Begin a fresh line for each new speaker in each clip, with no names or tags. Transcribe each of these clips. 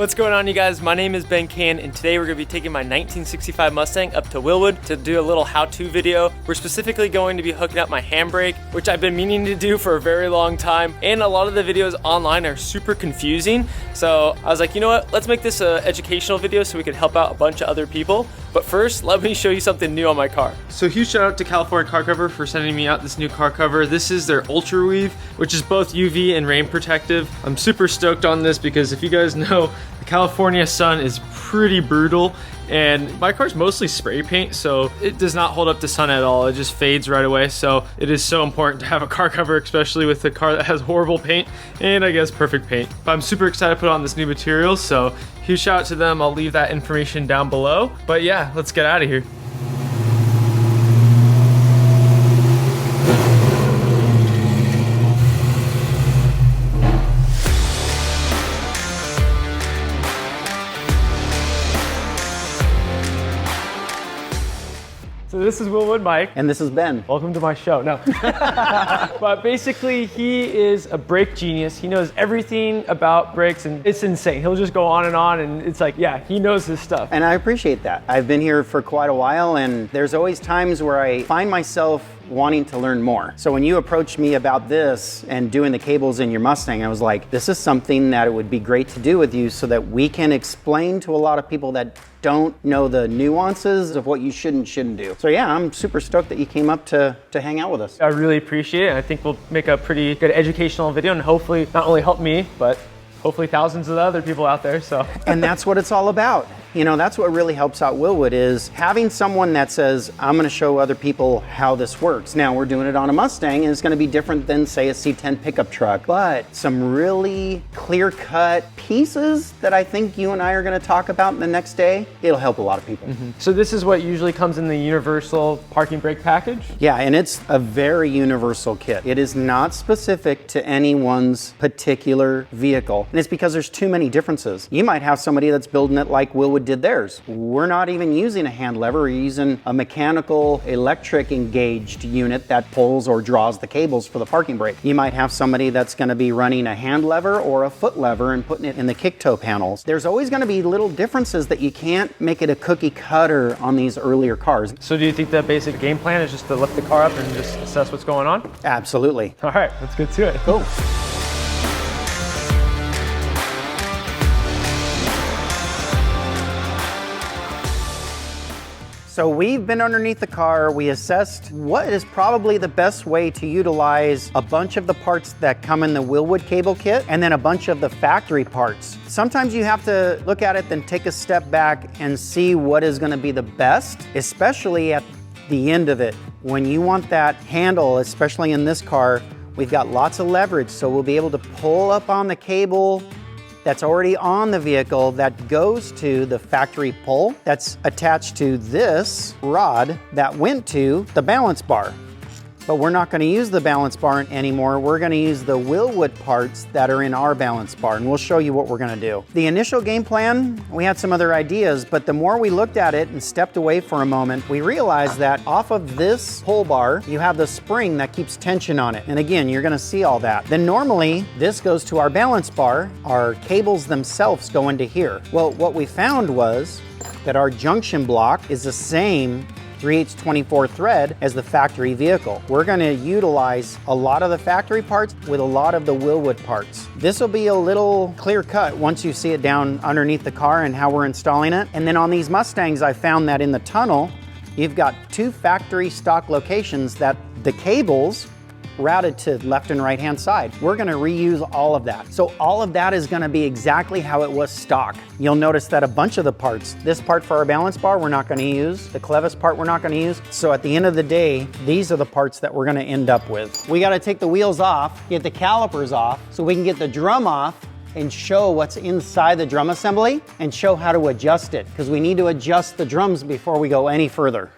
What's going on, you guys? My name is Ben Kahan, and today we're going to be taking my 1965 Mustang up to Wilwood to do a little how-to video. We're specifically going to be hooking up my handbrake, which I've been meaning to do for a very long time, and a lot of the videos online are super confusing. So I was like, you know what? Let's make this an educational video so we can help out a bunch of other people. But first, let me show you something new on my car. So huge shout out to California Car Cover for sending me out this new car cover. This is their Ultra Weave, which is both UV and rain protective. I'm super stoked on this because if you guys know, the California sun is pretty brutal, and my car's mostly spray paint, so it does not hold up to sun at all. It just fades right away. So it is so important to have a car cover, especially with a car that has horrible paint and I guess perfect paint. But I'm super excited to put on this new material, so huge shout out to them. I'll leave that information down below. But yeah, let's get out of here. So this is Wilwood Mike.
And this is Ben.
Welcome to my show. No. But basically, he is a brake genius. He knows everything about brakes, and it's insane. He'll just go on, and it's like, yeah, he knows his stuff.
And I appreciate that. I've been here for quite a while, and there's always times where I find myself wanting to learn more. So when you approached me about this and doing the cables in your Mustang, I was like, this is something that it would be great to do with you so that we can explain to a lot of people that don't know the nuances of what you should and shouldn't do. So yeah, I'm super stoked that you came up to hang out with us.
I really appreciate it. I think we'll make a pretty good educational video and hopefully not only help me, but hopefully thousands of other people out there. So.
And that's what it's all about. You know, that's what really helps out Wilwood, is having someone that says, I'm gonna show other people how this works. Now, we're doing it on a Mustang, and it's gonna be different than, say, a C10 pickup truck, but some really clear-cut pieces that I think you and I are gonna talk about the next day, it'll help a lot of people.
Mm-hmm. So this is what usually comes in the universal parking brake package?
Yeah, and it's a very universal kit. It is not specific to anyone's particular vehicle, and it's because there's too many differences. You might have somebody that's building it like Wilwood did theirs. We're not even using a hand lever, we're using a mechanical electric engaged unit that pulls or draws the cables for the parking brake. You might have somebody that's going to be running a hand lever or a foot lever and putting it in the kick toe panels. There's always going to be little differences that you can't make it a cookie cutter on these earlier cars.
So do you think the basic game plan is just to lift the car up and just assess what's going on?
Absolutely.
All right, let's get to it.
Cool. So we've been underneath the car, we assessed what is probably the best way to utilize a bunch of the parts that come in the Wilwood cable kit and then a bunch of the factory parts. Sometimes you have to look at it, then take a step back and see what is going to be the best, especially at the end of it. When you want that handle, especially in this car, we've got lots of leverage, so we'll be able to pull up on the cable that's already on the vehicle that goes to the factory pole that's attached to this rod that went to the balance bar. But we're not going to use the balance bar anymore. We're going to use the Wilwood parts that are in our balance bar, and we'll show you what we're going to do. The initial game plan, we had some other ideas, but the more we looked at it and stepped away for a moment, we realized that off of this pull bar, you have the spring that keeps tension on it. And again, you're going to see all that. Then normally, this goes to our balance bar. Our cables themselves go into here. Well, what we found was that our junction block is the same 3/8-24 thread as the factory vehicle. We're going to utilize a lot of the factory parts with a lot of the Wilwood parts. This will be a little clear cut once you see it down underneath the car and how we're installing it. And then on these Mustangs, I found that in the tunnel, you've got two factory stock locations that the cables routed to left and right hand side. We're going to reuse all of that. So all of that is going to be exactly how it was stock. You'll notice that a bunch of the parts, this part for our balance bar, we're not going to use. The clevis part, we're not going to use. So at the end of the day, these are the parts that we're going to end up with. We got to take the wheels off, get the calipers off, so we can get the drum off and show what's inside the drum assembly and show how to adjust it, because we need to adjust the drums before we go any further.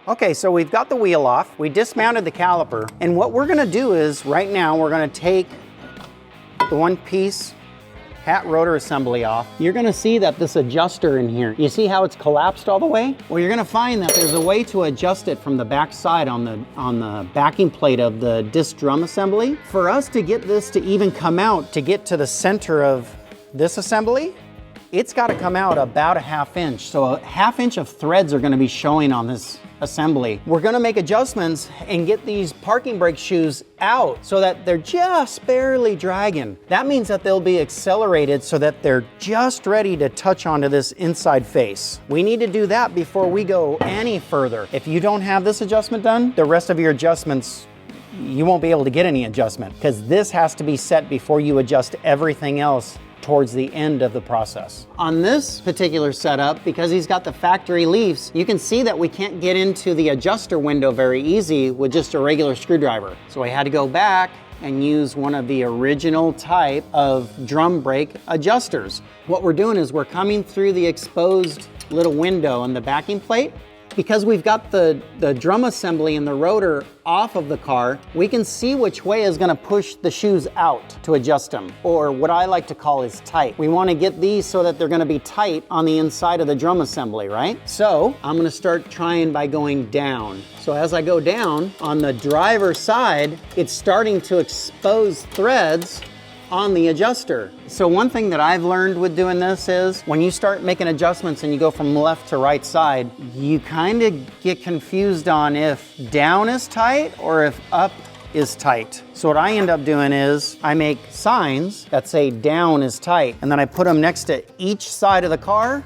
Okay, so we've got the wheel off, we dismounted the caliper, and what we're gonna do is, right now, we're gonna take the one piece hat rotor assembly off, you're gonna see that this adjuster in here, you see how it's collapsed all the way? Well, you're gonna find that there's a way to adjust it from the back side on the backing plate of the disc drum assembly. For us to get this to even come out, to get to the center of this assembly, it's gotta come out about a 1/2 inch. So a 1/2 inch of threads are gonna be showing on this assembly. We're gonna make adjustments and get these parking brake shoes out so that they're just barely dragging. That means that they'll be accelerated so that they're just ready to touch onto this inside face. We need to do that before we go any further. If you don't have this adjustment done, the rest of your adjustments, you won't be able to get any adjustment, because this has to be set before you adjust everything else towards the end of the process. On this particular setup, because he's got the factory leafs, you can see that we can't get into the adjuster window very easy with just a regular screwdriver. So I had to go back and use one of the original type of drum brake adjusters. What we're doing is we're coming through the exposed little window on the backing plate. Because we've got the drum assembly and the rotor off of the car, we can see which way is gonna push the shoes out to adjust them, or what I like to call is tight. We wanna get these so that they're gonna be tight on the inside of the drum assembly, right? So I'm gonna start trying by going down. So as I go down, on the driver's side, it's starting to expose threads on the adjuster. So one thing that I've learned with doing this is when you start making adjustments and you go from left to right side, you kind of get confused on if down is tight or if up is tight. So what I end up doing is I make signs that say down is tight, and then I put them next to each side of the car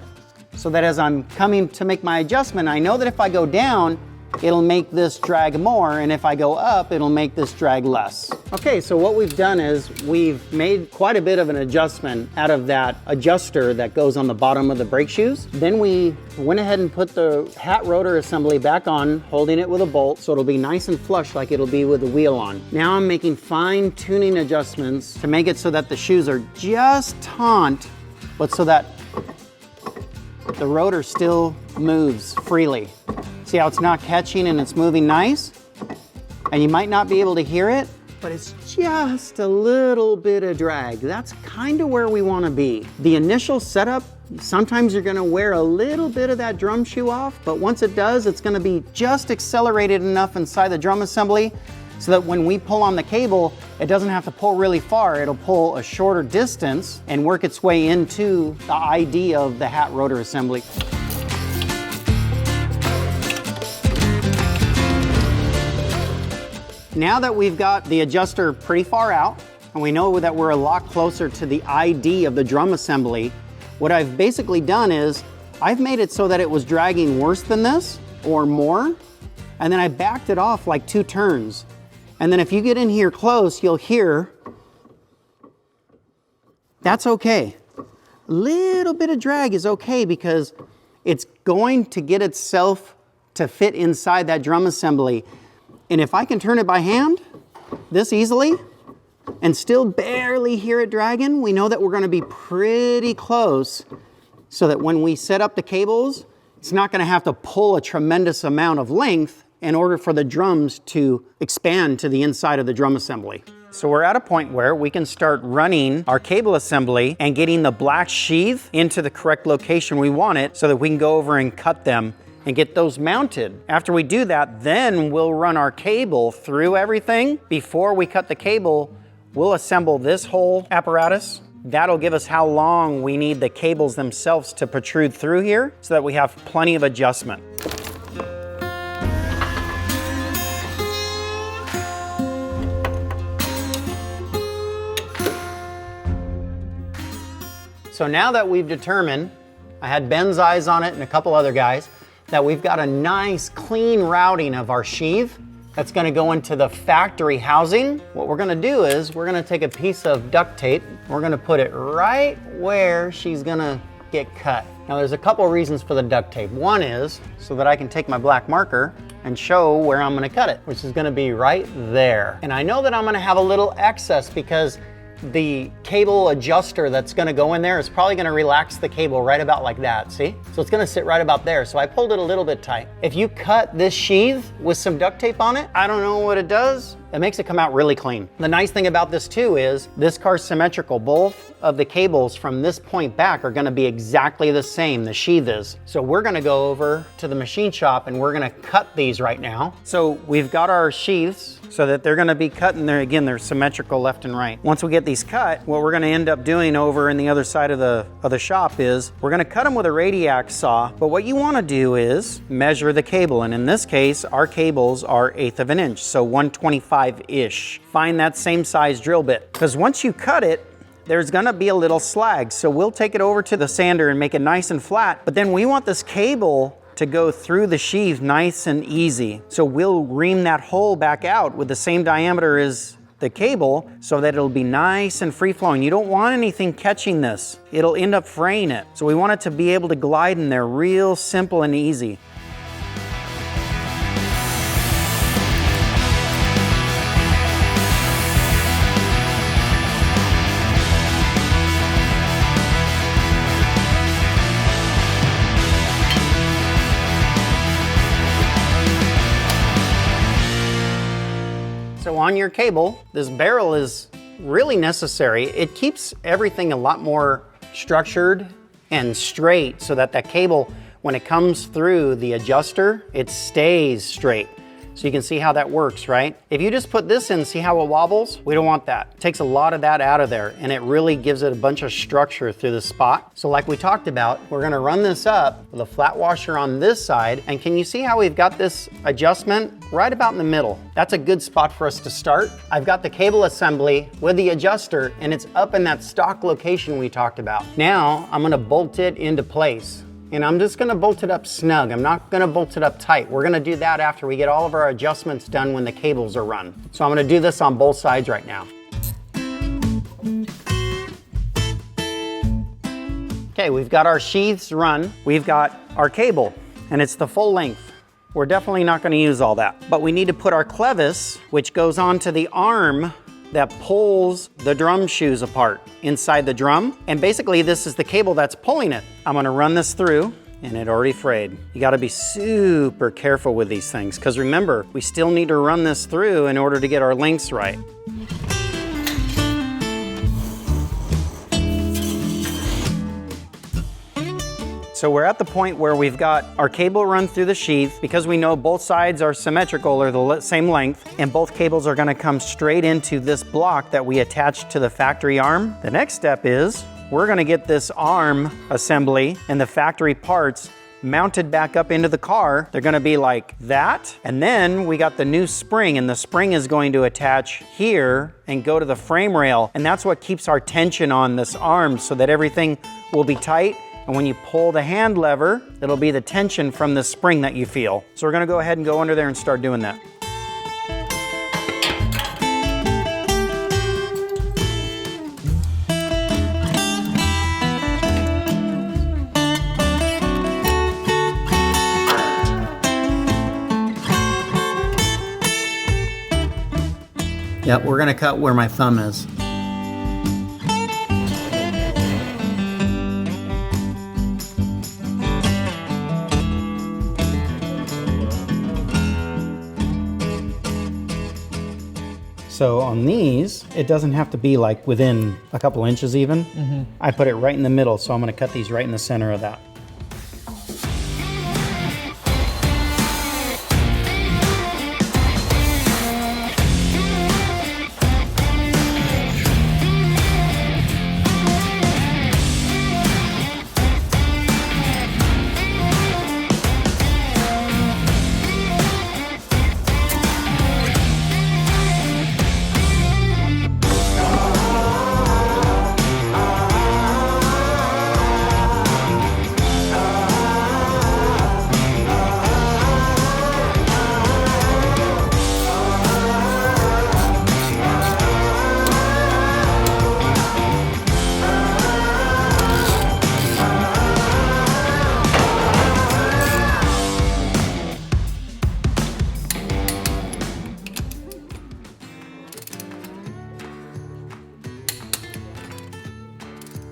so that as I'm coming to make my adjustment, I know that if I go down, it'll make this drag more, and if I go up, it'll make this drag less. Okay, so what we've done is we've made quite a bit of an adjustment out of that adjuster that goes on the bottom of the brake shoes. Then we went ahead and put the hat rotor assembly back on, holding it with a bolt, so it'll be nice and flush like it'll be with the wheel on. Now I'm making fine-tuning adjustments to make it so that the shoes are just taut, but so that the rotor still moves freely. See how it's not catching and it's moving nice? And you might not be able to hear it, but it's just a little bit of drag. That's kind of where we want to be. The initial setup, sometimes you're going to wear a little bit of that drum shoe off, but once it does, it's going to be just accelerated enough inside the drum assembly so that when we pull on the cable, it doesn't have to pull really far. It'll pull a shorter distance and work its way into the ID of the hat rotor assembly. Now that we've got the adjuster pretty far out, and we know that we're a lot closer to the ID of the drum assembly, what I've basically done is I've made it so that it was dragging worse than this or more, and then I backed it off like 2 turns. And then if you get in here close, you'll hear, that's okay. A little bit of drag is okay because it's going to get itself to fit inside that drum assembly. And if I can turn it by hand this easily and still barely hear it dragging, we know that we're going to be pretty close so that when we set up the cables, it's not going to have to pull a tremendous amount of length in order for the drums to expand to the inside of the drum assembly. So we're at a point where we can start running our cable assembly and getting the black sheath into the correct location we want it so that we can go over and cut them and get those mounted. After we do that, then we'll run our cable through everything. Before we cut the cable, we'll assemble this whole apparatus. That'll give us how long we need the cables themselves to protrude through here so that we have plenty of adjustment. So now that we've determined, I had Ben's eyes on it and a couple other guys, that we've got a nice clean routing of our sheath that's gonna go into the factory housing. What we're gonna do is we're gonna take a piece of duct tape, we're gonna put it right where she's gonna get cut. Now there's a couple reasons for the duct tape. One is so that I can take my black marker and show where I'm gonna cut it, which is gonna be right there. And I know that I'm gonna have a little excess because the cable adjuster that's gonna go in there is probably gonna relax the cable right about like that, see? So it's gonna sit right about there. So I pulled it a little bit tight. If you cut this sheath with some duct tape on it, I don't know what it does, It makes it come out really clean. The nice thing about this too is this car's symmetrical. Both of the cables from this point back are gonna be exactly the same, the sheath is. So we're gonna go over to the machine shop and we're gonna cut these right now. So we've got our sheaths so that they're gonna be cut, and again, they're symmetrical left and right. Once we get these cut, what we're gonna end up doing over in the other side of the shop is we're gonna cut them with a radiac saw, but what you wanna do is measure the cable, and in this case, our cables are 1/8 of an inch, so 125-ish. Find that same size drill bit, because once you cut it, there's gonna be a little slag. So we'll take it over to the sander and make it nice and flat, but then we want this cable to go through the sheath nice and easy. So we'll ream that hole back out with the same diameter as the cable so that it'll be nice and free flowing. You don't want anything catching this. It'll end up fraying it. So we want it to be able to glide in there real simple and easy. So on your cable, this barrel is really necessary. It keeps everything a lot more structured and straight so that that cable, when it comes through the adjuster, it stays straight. So you can see how that works, right? If you just put this in, see how it wobbles? We don't want that. It takes a lot of that out of there, and it really gives it a bunch of structure through the spot. So like we talked about, we're gonna run this up with a flat washer on this side, and can you see how we've got this adjustment right about in the middle? That's a good spot for us to start. I've got the cable assembly with the adjuster, and it's up in that stock location we talked about. Now, I'm gonna bolt it into place. And I'm just gonna bolt it up snug. I'm not gonna bolt it up tight. We're gonna do that after we get all of our adjustments done when the cables are run. So I'm gonna do this on both sides right now. Okay, we've got our sheaths run. We've got our cable, and it's the full length. We're definitely not gonna use all that. But we need to put our clevis, which goes onto the arm that pulls the drum shoes apart inside the drum. And basically this is the cable that's pulling it. I'm gonna run this through, and it already frayed. You gotta be super careful with these things, because remember, we still need to run this through in order to get our lengths right. So we're at the point where we've got our cable run through the sheath. Because we know both sides are symmetrical or the same length, and both cables are gonna come straight into this block that we attached to the factory arm. The next step is we're gonna get this arm assembly and the factory parts mounted back up into the car. They're gonna be like that. And then we got the new spring, and the spring is going to attach here and go to the frame rail. And that's what keeps our tension on this arm so that everything will be tight. And when you pull the hand lever, it'll be the tension from the spring that you feel. So we're gonna go ahead and go under there and start doing that. Yep, we're gonna cut where my thumb is. So on these, it doesn't have to be like within a couple inches even. I put it right in the middle, so I'm gonna cut these right in the center of that.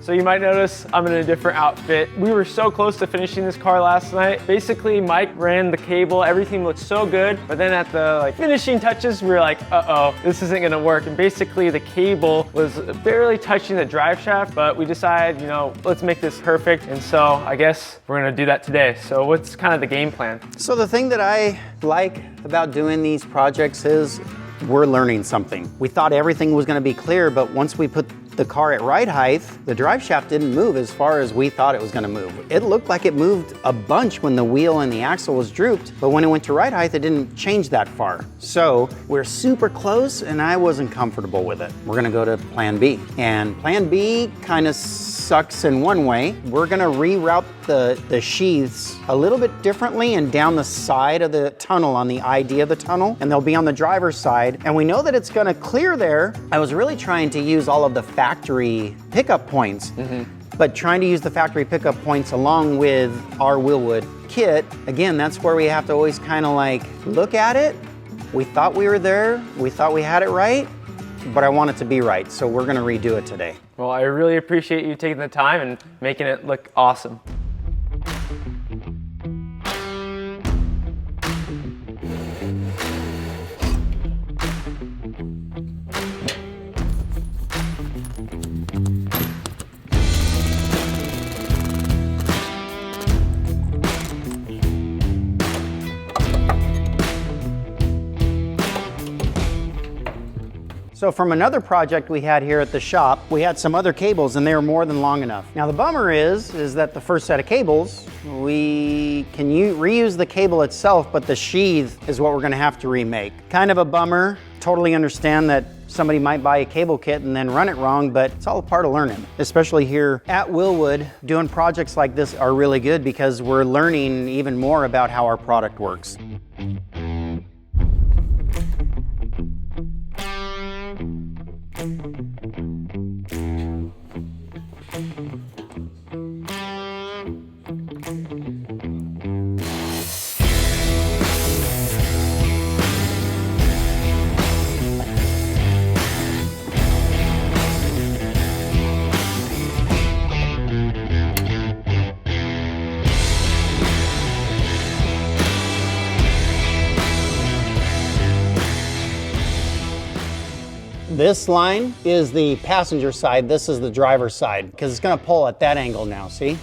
So you might notice I'm in a different outfit. We were so close to finishing this car last night. Basically, Mike ran the cable, everything looked so good, but then at the finishing touches, we were like, uh-oh, this isn't gonna work. And basically the cable was barely touching the drive shaft, but we decided, you know, let's make this perfect. And so I guess we're gonna do that today. So what's kind of the game plan?
So the thing that I like about doing these projects is we're learning something. We thought everything was gonna be clear, but once we put the car at ride height, the drive shaft didn't move as far as we thought it was gonna move. It looked like it moved a bunch when the wheel and the axle was drooped, but when it went to ride height, it didn't change that far. So we're super close and I wasn't comfortable with it. We're gonna go to plan B. And plan B kind of sucks in one way. We're gonna reroute the sheaths a little bit differently and down the side of the tunnel on the ID of the tunnel, and they'll be on the driver's side. And we know that it's gonna clear there. I was really trying to use all of the factory pickup points, but trying to use the factory pickup points along with our Wilwood kit, again, that's where we have to always kind of like look at it. We thought we were there, we thought we had it right, but I want it to be right, so we're gonna redo it today.
Well, I really appreciate you taking the time and making it look awesome.
So from another project we had here at the shop, we had some other cables and they were more than long enough. Now the bummer is that the first set of cables, we can reuse the cable itself, but the sheath is what we're gonna have to remake. Kind of a bummer. Totally understand that somebody might buy a cable kit and then run it wrong, but it's all a part of learning. Especially here at Wilwood, doing projects like this are really good because we're learning even more about how our product works. This line is the passenger side, this is the driver's side, because it's gonna pull at that angle now, see?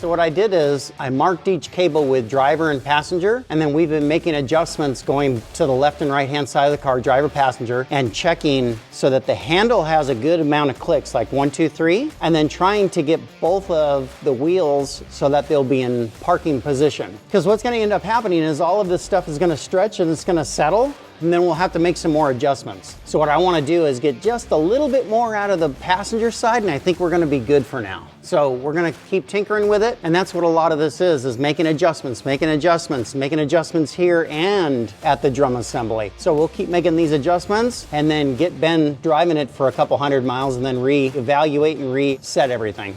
So what I did is I marked each cable with driver and passenger, and then we've been making adjustments going to the left and right hand side of the car, driver, passenger, and checking so that the handle has a good amount of clicks, like 1, 2, 3, and then trying to get both of the wheels so that they'll be in parking position. Because what's gonna end up happening is all of this stuff is gonna stretch and it's gonna settle, and then we'll have to make some more adjustments. So what I wanna do is get just a little bit more out of the passenger side, and I think we're gonna be good for now. So we're gonna keep tinkering with it, and that's what a lot of this is making adjustments, making adjustments here and at the drum assembly. So we'll keep making these adjustments and then get Ben driving it for a couple 100 miles and then re-evaluate and reset everything.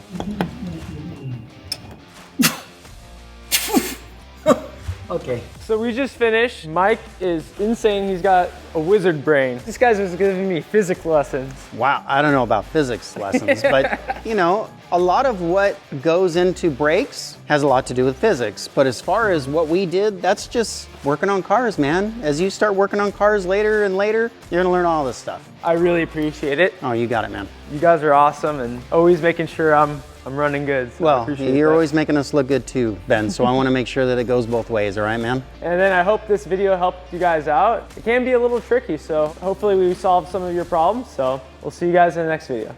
Okay.
So we just finished. Mike is insane. He's got a wizard brain. This guy's just giving me physics lessons.
Wow, I don't know about physics lessons, but you know, a lot of what goes into brakes has a lot to do with physics. But as far as what we did, that's just working on cars, man. As you start working on cars later and later, you're gonna learn all this stuff.
I really appreciate it.
Oh, you got it, man.
You guys are awesome and always making sure I'm running good. So
well, you're always making us look good too, Ben, so I want to make sure that it goes both ways, all right, man?
And then I hope this video helped you guys out. It can be a little tricky, so hopefully we solved some of your problems. So we'll see you guys in the next video.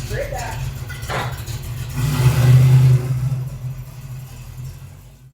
Great back.